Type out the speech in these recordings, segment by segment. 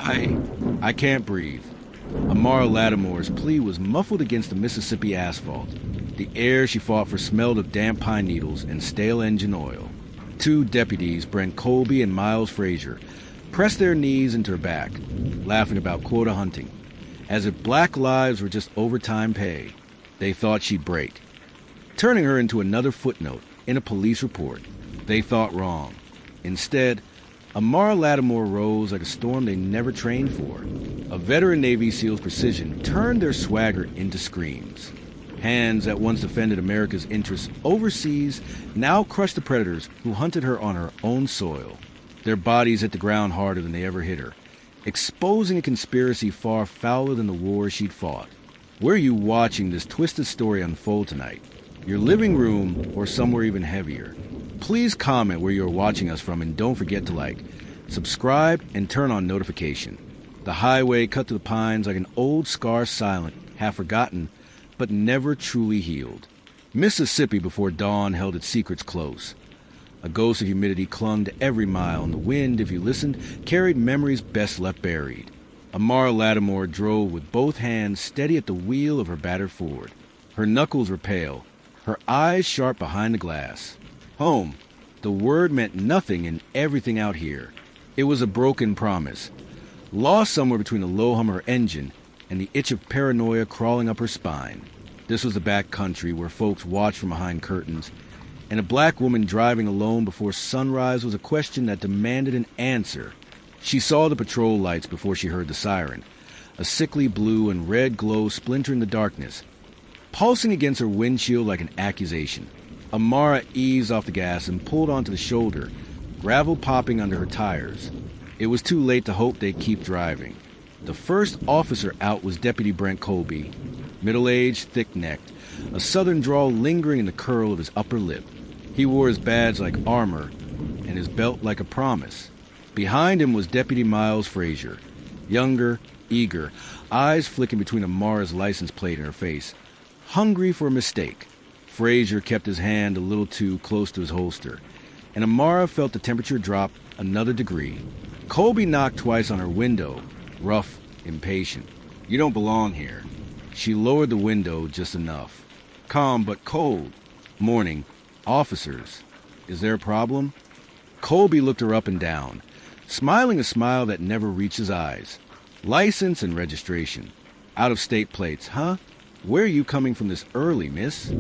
I can't breathe. Amara Latimore's plea was muffled against the Mississippi asphalt. The air she fought for smelled of damp pine needles and stale engine oil. Two deputies, Brent Colby and Miles Frasier, pressed their knees into her back, laughing about quota hunting. As if black lives were just overtime pay, they thought she'd break, turning her into another footnote in a police report. They thought wrong. Instead, Amara Latimore rose like a storm they never trained for. A veteran Navy SEAL's precision turned their swagger into screams. Hands that once defended America's interests overseas now crushed the predators who hunted her on her own soil. Their bodies hit the ground harder than they ever hit her, exposing a conspiracy far fouler than the war she'd fought. Where are you watching this twisted story unfold tonight? Your living room or somewhere even heavier? Please comment where you're watching us from, and don't forget to like, subscribe, and turn on notification. The highway cut to the pines like an old scar, silent, half forgotten, but never truly healed. Mississippi before dawn held its secrets close. A ghost of humidity clung to every mile, and the wind, if you listened, carried memories best left buried. Amara Latimore drove with both hands steady at the wheel of her battered Ford. Her knuckles were pale, her eyes sharp behind the glass. Home. The word meant nothing and everything out here. It was a broken promise, lost somewhere between the low hum of her engine and the itch of paranoia crawling up her spine. This was the back country where folks watched from behind curtains, and a black woman driving alone before sunrise was a question that demanded an answer. She saw the patrol lights before she heard the siren, a sickly blue and red glow splintering the darkness, pulsing against her windshield like an accusation. Amara eased off the gas and pulled onto the shoulder, gravel popping under her tires. It was too late to hope they'd keep driving. The first officer out was Deputy Brent Colby, middle-aged, thick-necked, a southern drawl lingering in the curl of his upper lip. He wore his badge like armor and his belt like a promise. Behind him was Deputy Miles Frasier, younger, eager, eyes flicking between Amara's license plate and her face, hungry for a mistake. Frasier kept his hand a little too close to his holster, and Amara felt the temperature drop another degree. Colby knocked twice on her window, rough, impatient. "You don't belong here." She lowered the window just enough. "Calm but cold." "Morning. Officers. Is there a problem?" Colby looked her up and down, smiling a smile that never reached his eyes. "License and registration. Out-of-state plates, huh? Where are you coming from this early, miss?"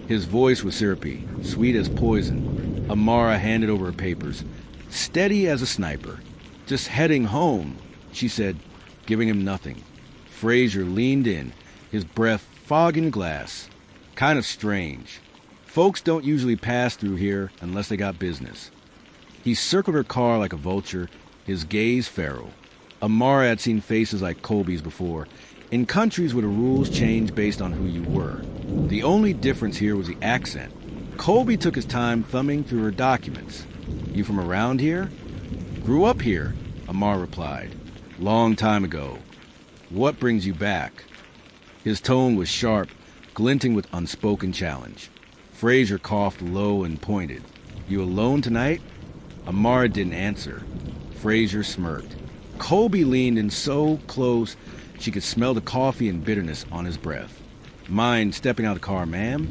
His voice was syrupy, sweet as poison. Amara handed over her papers, steady as a sniper. "Just heading home," she said, giving him nothing. Frasier leaned in, his breath fogging the glass. "Kind of strange. Folks don't usually pass through here unless they got business." He circled her car like a vulture, his gaze feral. Amara had seen faces like Colby's before, in countries where the rules changed based on who you were. The only difference here was the accent. Colby took his time thumbing through her documents. "You from around here?" "Grew up here," Amara replied. "Long time ago. What brings you back?" His tone was sharp, glinting with unspoken challenge. Frasier coughed low and pointed. "You alone tonight?" Amara didn't answer. Frasier smirked. Colby leaned in so close she could smell the coffee and bitterness on his breath. "Mind stepping out of the car, ma'am?"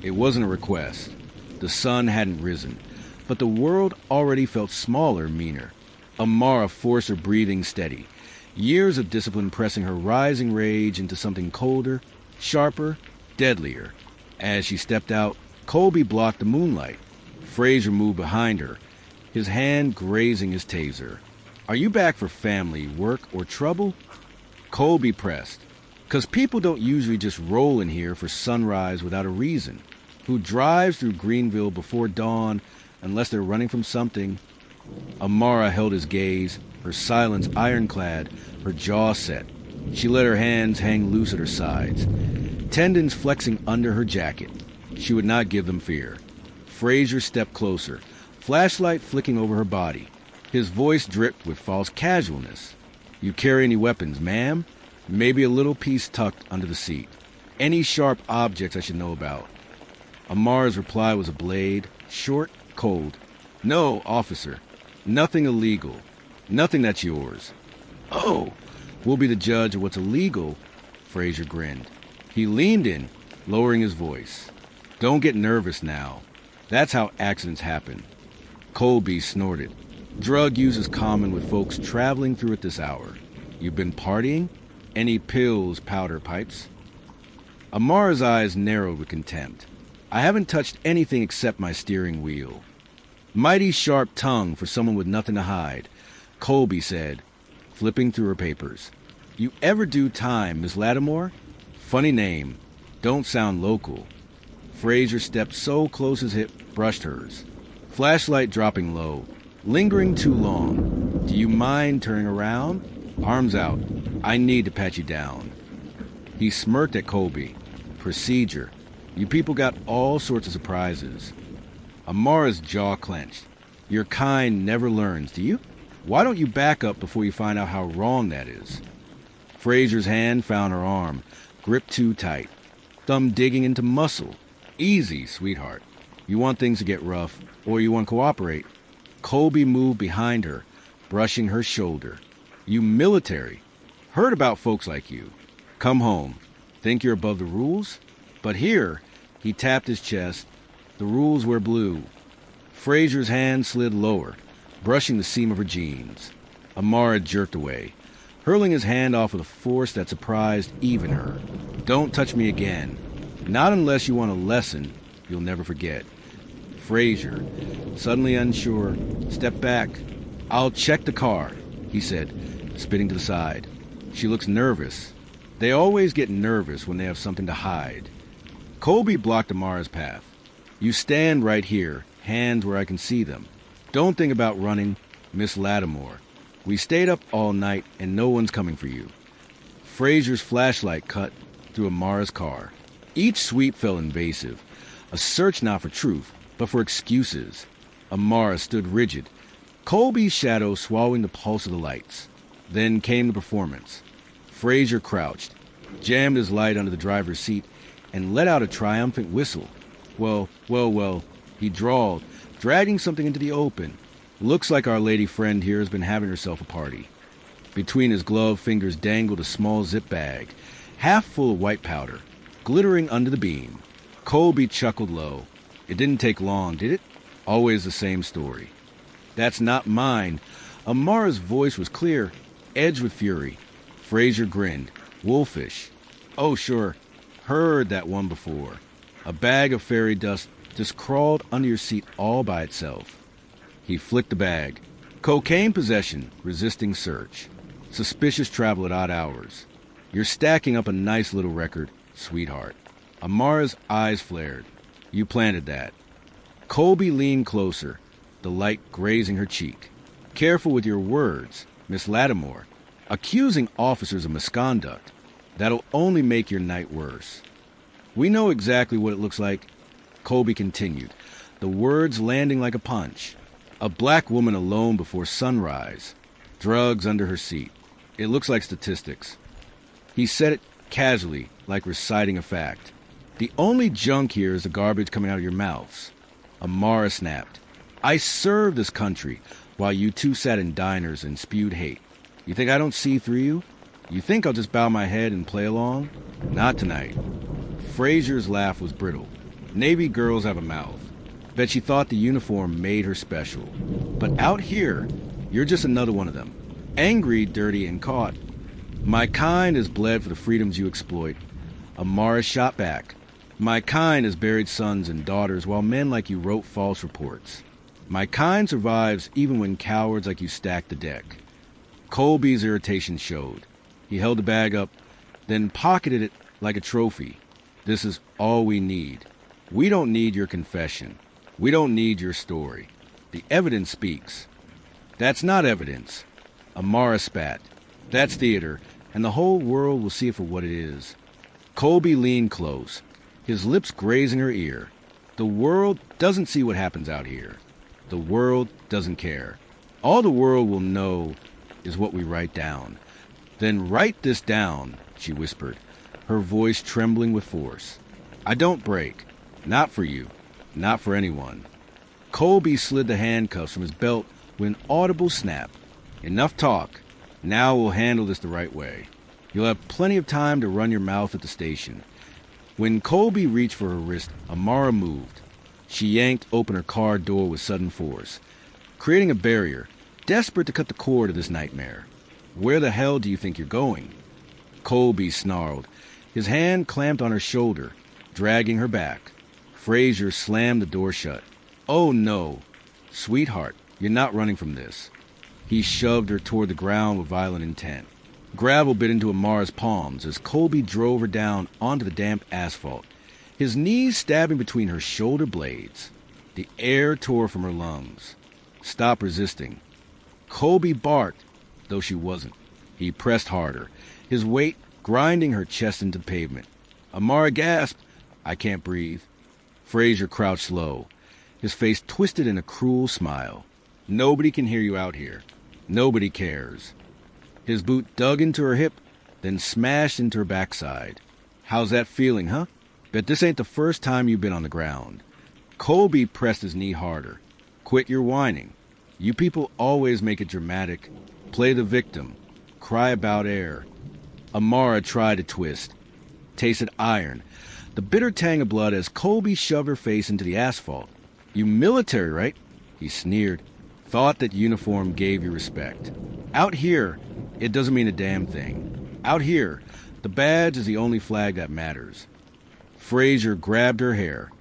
It wasn't a request. The sun hadn't risen, but the world already felt smaller, meaner. Amara forced her breathing steady, years of discipline pressing her rising rage into something colder, sharper, deadlier. As she stepped out, Colby blocked the moonlight. Frasier moved behind her, his hand grazing his taser. "Are you back for family, work, or trouble?" Colby pressed. "'Cause people don't usually just roll in here for sunrise without a reason. Who drives through Greenville before dawn unless they're running from something?" Amara held his gaze, her silence ironclad, her jaw set. She let her hands hang loose at her sides, tendons flexing under her jacket. She would not give them fear. Frasier stepped closer, flashlight flicking over her body. His voice dripped with false casualness. "You carry any weapons, ma'am? Maybe a little piece tucked under the seat. Any sharp objects I should know about?" Amara's reply was a blade, short, cold. "No, officer. Nothing illegal. Nothing that's yours." Oh, we'll be the judge of what's illegal, Frasier grinned. He leaned in, lowering his voice. Don't get nervous now. That's how accidents happen. Colby snorted. Drug use is common with folks traveling through at this hour. You've been partying? Any pills, powder, pipes? Amara's eyes narrowed with contempt. I haven't touched anything except my steering wheel. Mighty sharp tongue for someone with nothing to hide, Colby said, flipping through her papers. You ever do time, Miss Latimore? Funny name. Don't sound local. Frasier stepped so close his hip brushed hers. Flashlight dropping low. Lingering too long. Do you mind turning around? Arms out. I need to pat you down. He smirked at Colby. Procedure. You people got all sorts of surprises. Amara's jaw clenched. Your kind never learns, do you? Why don't you back up before you find out how wrong that is? Frasier's hand found her arm, gripped too tight. Thumb digging into muscle. Easy, sweetheart. You want things to get rough, or you want to cooperate. Colby moved behind her, brushing her shoulder. You military. Heard about folks like you. Come home. Think you're above the rules? But here, he tapped his chest. The rules were blue. Frasier's hand slid lower, brushing the seam of her jeans. Amara jerked away, hurling his hand off with a force that surprised even her. Don't touch me again. Not unless you want a lesson you'll never forget. Frasier, suddenly unsure, stepped back. I'll check the car, he said, spitting to the side. She looks nervous. They always get nervous when they have something to hide. Colby blocked Amara's path. You stand right here, hands where I can see them. Don't think about running, Miss Latimore. We stayed up all night and no one's coming for you. Frasier's flashlight cut through Amara's car. Each sweep felt invasive, a search not for truth, but for excuses. Amara stood rigid, Colby's shadow swallowing the pulse of the lights. Then came the performance. Frasier crouched, jammed his light under the driver's seat, and let out a triumphant whistle. Well, he drawled, dragging something into the open. Looks like our lady friend here has been having herself a party. Between his gloved fingers dangled a small zip bag, half full of white powder, glittering under the beam. Colby chuckled low. It didn't take long, did it? Always the same story. That's not mine. Amara's voice was clear, edged with fury. Frasier grinned. Wolfish. Oh, sure. Heard that one before. A bag of fairy dust just crawled under your seat all by itself. He flicked the bag. Cocaine possession, resisting search. Suspicious travel at odd hours. You're stacking up a nice little record, sweetheart. Amara's eyes flared. You planted that. Colby leaned closer, the light grazing her cheek. Careful with your words, Miss Latimore. Accusing officers of misconduct. That'll only make your night worse. We know exactly what it looks like, Colby continued, the words landing like a punch. A black woman alone before sunrise. Drugs under her seat. It looks like statistics. He said it casually, like reciting a fact. The only junk here is the garbage coming out of your mouths. Amara snapped. I served this country while you two sat in diners and spewed hate. You think I don't see through you? You think I'll just bow my head and play along? Not tonight. Frasier's laugh was brittle. Navy girls have a mouth. Bet she thought the uniform made her special. But out here, you're just another one of them. Angry, dirty, and caught. My kind has bled for the freedoms you exploit. Amara shot back. My kind has buried sons and daughters while men like you wrote false reports. My kind survives even when cowards like you stack the deck. Colby's irritation showed. He held the bag up, then pocketed it like a trophy. This is all we need. We don't need your confession. We don't need your story. The evidence speaks. That's not evidence. Amara spat. That's theater, and the whole world will see it for what it is. Colby leaned close, his lips grazing her ear. The world doesn't see what happens out here. The world doesn't care. All the world will know is what we write down. Then write this down, she whispered, her voice trembling with force. I don't break. Not for you. Not for anyone. Colby slid the handcuffs from his belt with an audible snap. Enough talk. Now we'll handle this the right way. You'll have plenty of time to run your mouth at the station. When Colby reached for her wrist, Amara moved. She yanked open her car door with sudden force, creating a barrier, desperate to cut the cord of this nightmare. Where the hell do you think you're going? Colby snarled, his hand clamped on her shoulder, dragging her back. Frasier slammed the door shut. Oh no. Sweetheart, you're not running from this. He shoved her toward the ground with violent intent. Gravel bit into Amara's palms as Colby drove her down onto the damp asphalt, his knees stabbing between her shoulder blades. The air tore from her lungs. Stop resisting. Colby barked, though she wasn't. He pressed harder, his weight grinding her chest into the pavement. Amara gasped, I can't breathe. Frasier crouched low, his face twisted in a cruel smile. Nobody can hear you out here. Nobody cares. His boot dug into her hip, then smashed into her backside. How's that feeling, huh? Bet this ain't the first time you've been on the ground. Colby pressed his knee harder. Quit your whining. You people always make it dramatic. Play the victim. Cry about air. Amara tried to twist. Tasted iron, the bitter tang of blood as Colby shoved her face into the asphalt. You military, right? He sneered. Thought that uniform gave you respect. Out here, it doesn't mean a damn thing. Out here, the badge is the only flag that matters. Frasier grabbed her hair,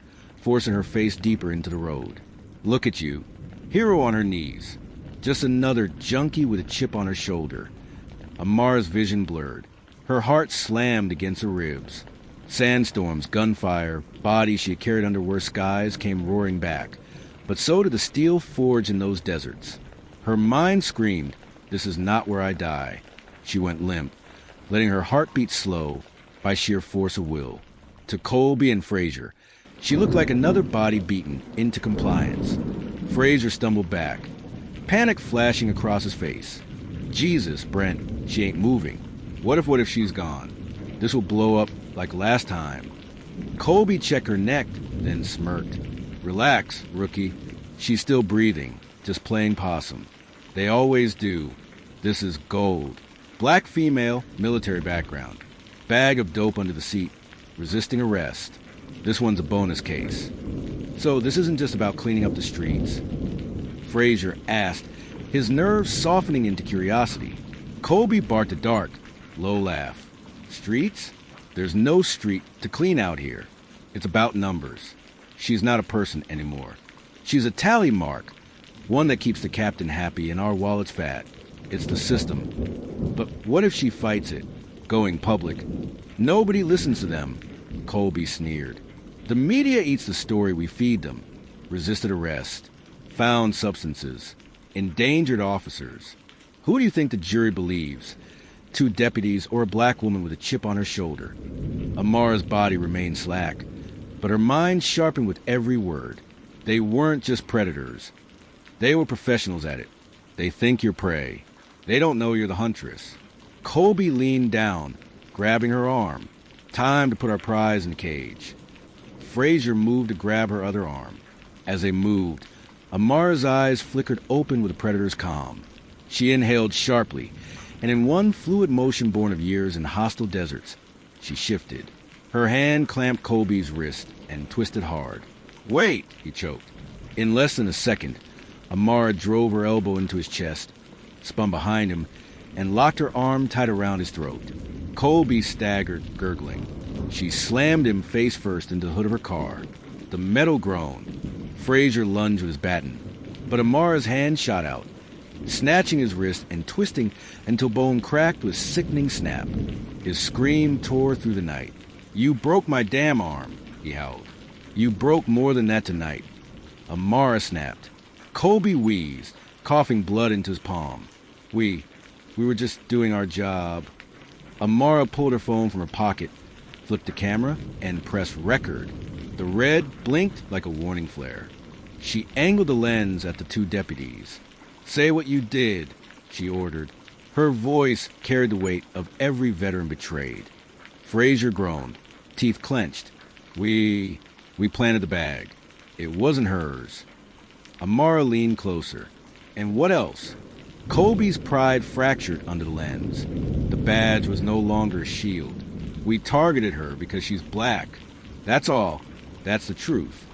forcing her face deeper into the road. Look at you. Hero on her knees. Just another junkie with a chip on her shoulder. Amara's vision blurred. Her heart slammed against her ribs. Sandstorms, gunfire, bodies she had carried under worse skies came roaring back. But so did the steel forged in those deserts. Her mind screamed, this is not where I die. She went limp, letting her heartbeat slow by sheer force of will. To Colby and Frasier, she looked like another body beaten into compliance. Frasier stumbled back, panic flashing across his face. Jesus, Brent, she ain't moving. What if she's gone? This will blow up like last time. Colby checked her neck, then smirked. Relax, rookie. She's still breathing, just playing possum. They always do. This is gold. Black female, military background. Bag of dope under the seat, resisting arrest. This one's a bonus case. So this isn't just about cleaning up the streets. Frasier asked, his nerves softening into curiosity. Colby barked a dark, low laugh. Streets? There's no street to clean out here. It's about numbers. She's not a person anymore. She's a tally mark, one that keeps the captain happy and our wallets fat. It's the system. But what if she fights it, going public? Nobody listens to them, Colby sneered. The media eats the story we feed them. Resisted arrest, found substances, endangered officers. Who do you think the jury believes? 2 deputies or a black woman with a chip on her shoulder? Amara's body remained slack, but her mind sharpened with every word. They weren't just predators. They were professionals at it. They think you're prey. They don't know you're the huntress. Colby leaned down, grabbing her arm. Time to put our prize in the cage. Frasier moved to grab her other arm. As they moved, Amara's eyes flickered open with the predator's calm. She inhaled sharply, and in one fluid motion born of years in hostile deserts, she shifted. Her hand clamped Colby's wrist and twisted hard. Wait, he choked. In less than a second, Amara drove her elbow into his chest, spun behind him, and locked her arm tight around his throat. Colby staggered, gurgling. She slammed him face first into the hood of her car. The metal groaned. Frasier lunged with his baton, but Amara's hand shot out, snatching his wrist and twisting until bone cracked with sickening snap. His scream tore through the night. You broke my damn arm, he howled. You broke more than that tonight. Amara snapped. Colby wheezed, coughing blood into his palm. We were just doing our job. Amara pulled her phone from her pocket, flipped the camera, and pressed record. The red blinked like a warning flare. She angled the lens at the 2 deputies. Say what you did, she ordered. Her voice carried the weight of every veteran betrayed. Frasier groaned, teeth clenched. We planted the bag. It wasn't hers. Amara leaned closer. And what else? Colby's pride fractured under the lens. The badge was no longer a shield. We targeted her because she's black. That's all. That's the truth.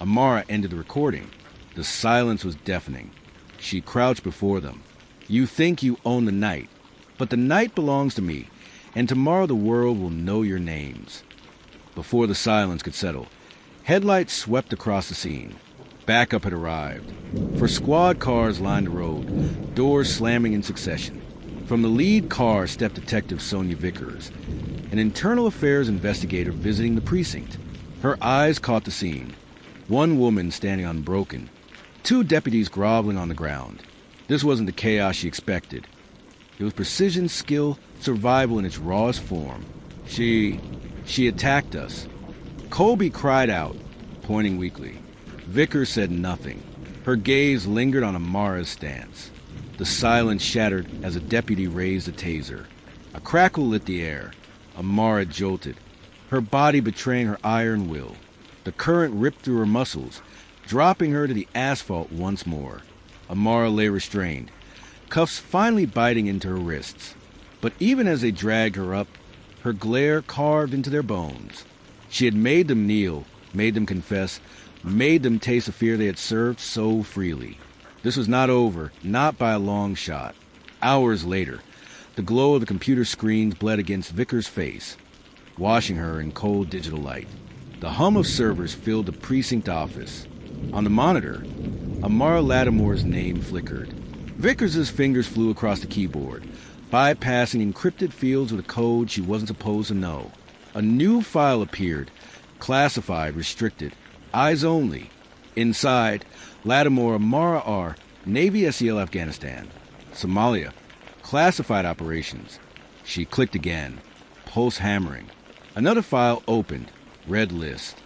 Amara ended the recording. The silence was deafening. She crouched before them. You think you own the night, but the night belongs to me, and tomorrow the world will know your names. Before the silence could settle, headlights swept across the scene. Backup had arrived. For squad cars lined the road, doors slamming in succession. From the lead car stepped Detective Sonia Vickers, an internal affairs investigator visiting the precinct. Her eyes caught the scene. One woman standing unbroken, two deputies groveling on the ground. This wasn't the chaos she expected. It was precision, skill, survival in its rawest form. She attacked us. Colby cried out, pointing weakly. Vickers said nothing. Her gaze lingered on Amara's stance. The silence shattered as a deputy raised a taser. A crackle lit the air. Amara jolted, her body betraying her iron will. The current ripped through her muscles, dropping her to the asphalt once more. Amara lay restrained, cuffs finally biting into her wrists. But even as they dragged her up, her glare carved into their bones. She had made them kneel, made them confess, made them taste the fear they had served so freely. This was not over, not by a long shot. Hours later, the glow of the computer screens bled against Vickers' face, washing her in cold digital light. The hum of servers filled the precinct office. On the monitor, Amara Latimore's name flickered. Vickers' fingers flew across the keyboard, bypassing encrypted fields with a code she wasn't supposed to know. A new file appeared, classified, restricted, eyes only. Inside, Latimore Amara R., Navy SEL Afghanistan, Somalia, classified operations. She clicked again, pulse hammering. Another file opened, red list.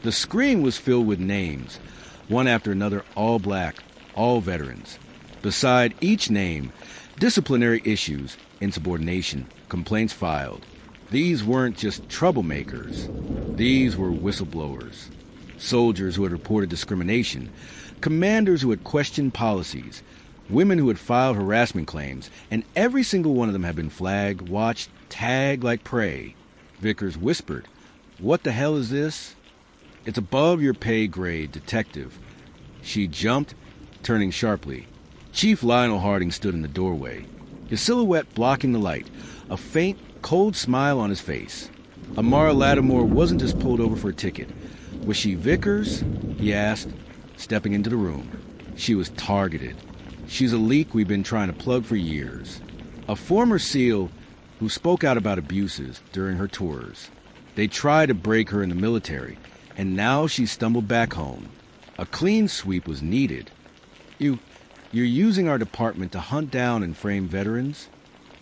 The screen was filled with names, one after another, all black, all veterans. Beside each name, disciplinary issues, insubordination, complaints filed. These weren't just troublemakers. These were whistleblowers. Soldiers who had reported discrimination, commanders who had questioned policies, women who had filed harassment claims, and every single one of them had been flagged, watched, tagged like prey. Vickers whispered, "What the hell is this?" "It's above your pay grade, detective." She jumped, turning sharply. Chief Lionel Harding stood in the doorway, his silhouette blocking the light, a faint, cold smile on his face. Amara Latimore wasn't just pulled over for a ticket. Was she Vickers? He asked, stepping into the room. She was targeted. She's a leak we've been trying to plug for years. A former SEAL who spoke out about abuses during her tours. They tried to break her in the military, and now she stumbled back home. A clean sweep was needed. You're using our department to hunt down and frame veterans?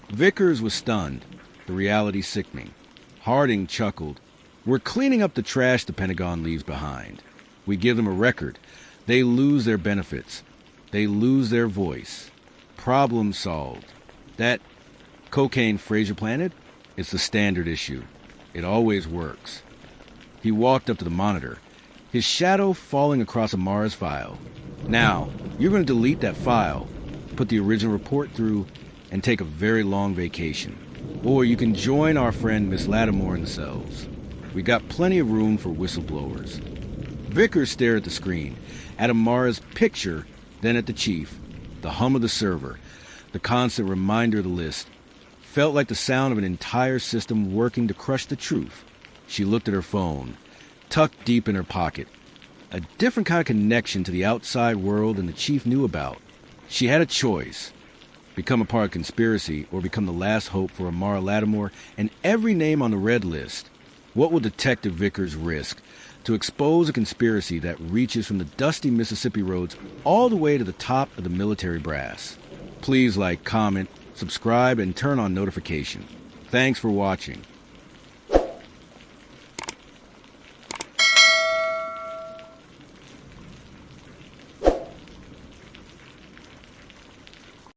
Vickers was stunned, the reality sickening. Harding chuckled. We're cleaning up the trash the Pentagon leaves behind. We give them a record. They lose their benefits. They lose their voice. Problem solved. That cocaine Frasier planted? It's the standard issue. It always works. He walked up to the monitor, his shadow falling across Amara's file. Now, you're going to delete that file, put the original report through, and take a very long vacation. Or you can join our friend Miss Latimore in the cells. We got plenty of room for whistleblowers. Vickers stared at the screen, at Amara's picture, then at the chief. The hum of the server, the constant reminder of the list, felt like the sound of an entire system working to crush the truth. She looked at her phone, tucked deep in her pocket. A different kind of connection to the outside world than the chief knew about. She had a choice. Become a part of conspiracy or become the last hope for Amara Latimore and every name on the red list. What will Detective Vickers risk to expose a conspiracy that reaches from the dusty Mississippi roads all the way to the top of the military brass? Please like, comment, subscribe, and turn on notification. Thanks for watching.